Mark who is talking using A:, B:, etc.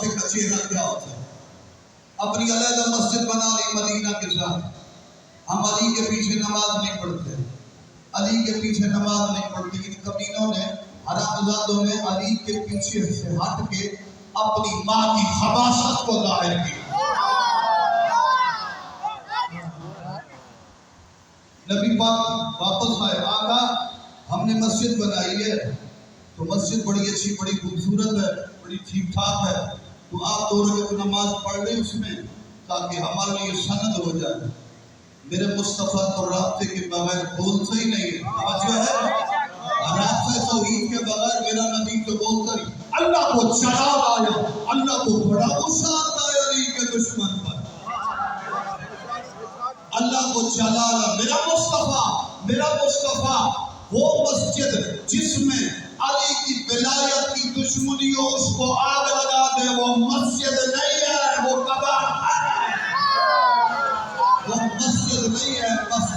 A: معاشرے کا چہرہ کیا ہوتا ہے. اپنی علیحدہ مسجد بنا لی مدینہ کے ساتھ. ہم علی کے پیچھے نماز نہیں پڑھتے, علی کے پیچھے نماز نہیں پڑھتے. ان کمینوں نے, حرامزادوں نے علی کے پیچھے سے ہٹ کے اپنی ماں کی خباثت کو ظاہر کی. نبی پاک واپس آئے, آقا ہم نے مسجد بنائی ہے, تو مسجد بڑی اچھی, بڑی خوبصورت ہے, بڑی ٹھیک ٹھاک ہے, تو آپ 2 رکعت نماز پڑھ لیں اس میں تاکہ ہمارے لیے سند ہو جائے. میرے مصطفیٰ تو رابطے کے بغیر بولتا ہی نہیں ہے. توجہ ہے, رابطہ توحید کے بغیر میرا نبی تو بولتا نہیں. اللہ کو جلال آیا, اللہ کو بڑا غصہ آتا ہے علی کے دشمن پر. اللہ کو جلال آیا. میرا مصطفیٰ وہ مسجد جس میں علی کی ولایت کی دشمنی ہو اس کو آگ لگا دے, وہ مسجد نہیں ہے, وہ کعبہ ہے. وہ مسجد نہیں ہے, بس